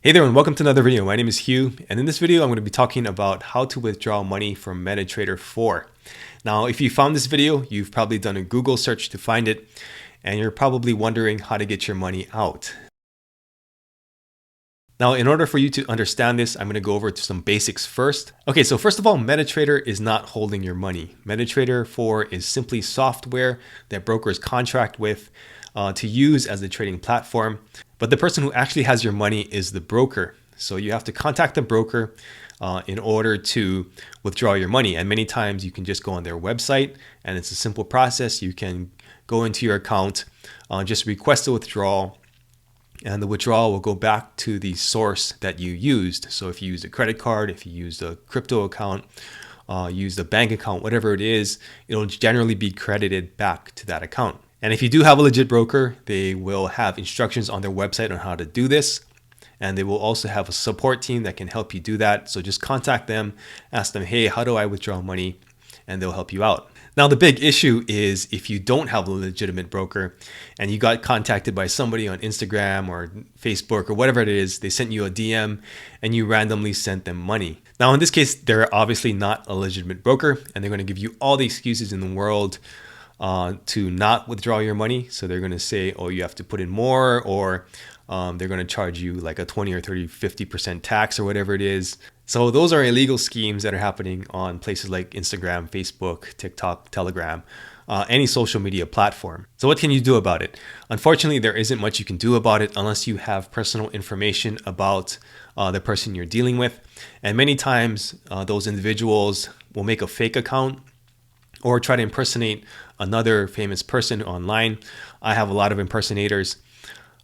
Hey there and welcome to another video. My name is Hugh, and in this video I'm going to be talking about how to withdraw money from MetaTrader 4. Now if you found this video, you've probably done a Google search to find it, and you're probably wondering how to get your money out. Now in order for you to understand this, I'm going to go over to some basics first. Okay, so first of all, MetaTrader is not holding your money. MetaTrader 4 is simply software that brokers contract with to use as a trading platform. But the person who actually has your money is the broker. So you have to contact the broker in order to withdraw your money. And many times you can just go on their website and it's a simple process. You can go into your account, just request a withdrawal, and the withdrawal will go back to the source that you used. So if you use a credit card, if you use a crypto account, use the bank account, whatever it is, it'll generally be credited back to that account. And if you do have a legit broker, they will have instructions on their website on how to do this. And they will also have a support team that can help you do that. So just contact them, ask them, hey, how do I withdraw money? And they'll help you out. Now, the big issue is if you don't have a legitimate broker and you got contacted by somebody on Instagram or Facebook or whatever it is, they sent you a DM and you randomly sent them money. Now, in this case, they're obviously not a legitimate broker and they're going to give you all the excuses in the world to not withdraw your money. So they're going to say, oh, you have to put in more, or they're going to charge you like a 20 or 30, 50% tax or whatever it is. So those are illegal schemes that are happening on places like Instagram, Facebook, TikTok, Telegram, any social media platform. So what can you do about it? Unfortunately, there isn't much you can do about it unless you have personal information about the person you're dealing with. And many times those individuals will make a fake account or try to impersonate another famous person online. I have a lot of impersonators.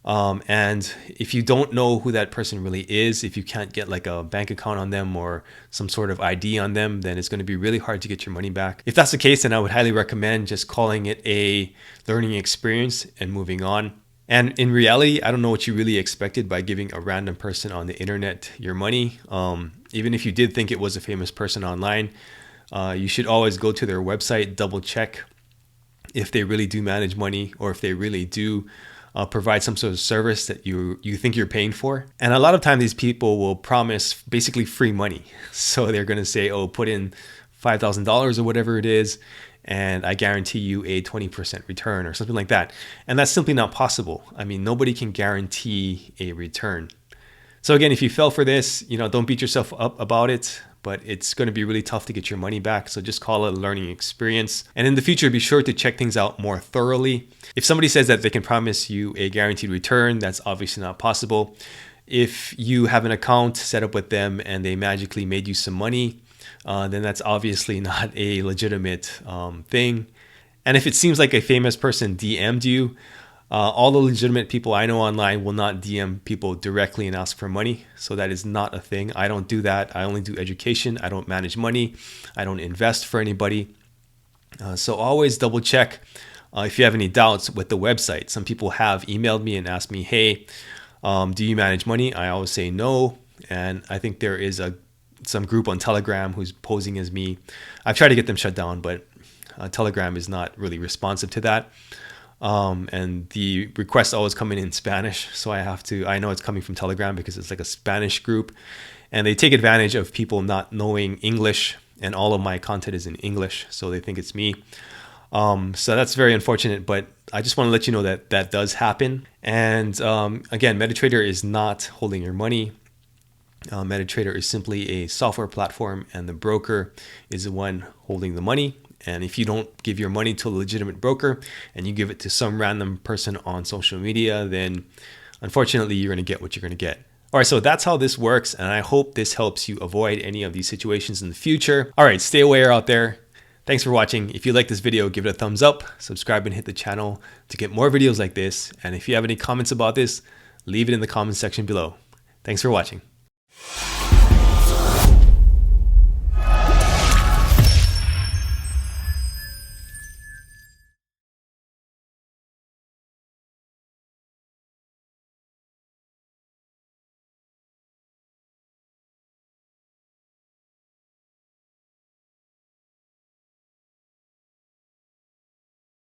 And if you don't know who that person really is, if you can't get like a bank account on them or some sort of ID on them, then it's going to be really hard to get your money back. If that's the case, then I would highly recommend just calling it a learning experience and moving on. And in reality, I don't know what you really expected by giving a random person on the internet your money. Even if you did think it was a famous person online, you should always go to their website, double check if they really do manage money or if they really do provide some sort of service that you think you're paying for. And a lot of times these people will promise basically free money. So they're going to say, oh, put in $5,000 or whatever it is, and I guarantee you a 20% return or something like that. And that's simply not possible. I mean, nobody can guarantee a return. So again, if you fell for this, don't beat yourself up about it, but it's going to be really tough to get your money back. So just call it a learning experience. And in the future, be sure to check things out more thoroughly. If somebody says that they can promise you a guaranteed return, that's obviously not possible. If you have an account set up with them and they magically made you some money, then that's obviously not a legitimate thing. And if it seems like a famous person DM'd you, all the legitimate people I know online will not DM people directly and ask for money. So that is not a thing. I don't do that. I only do education. I don't manage money. I don't invest for anybody. So always double check if you have any doubts with the website. Some people have emailed me and asked me, hey, do you manage money? I always say no. And I think there is some group on Telegram who's posing as me. I've tried to get them shut down, but Telegram is not really responsive to that. And the requests always come in Spanish. So I know it's coming from Telegram because it's like a Spanish group and they take advantage of people not knowing English, and all of my content is in English. So they think it's me. So that's very unfortunate, but I just want to let you know that that does happen. And, again, MetaTrader is not holding your money. MetaTrader is simply a software platform and the broker is the one holding the money. And if you don't give your money to a legitimate broker and you give it to some random person on social media, then unfortunately you're going to get what you're going to get. All right, so that's how this works. And I hope this helps you avoid any of these situations in the future. All right, stay aware out there. Thanks for watching. If you like this video, give it a thumbs up, subscribe and hit the channel to get more videos like this. And if you have any comments about this, leave it in the comments section below. Thanks for watching.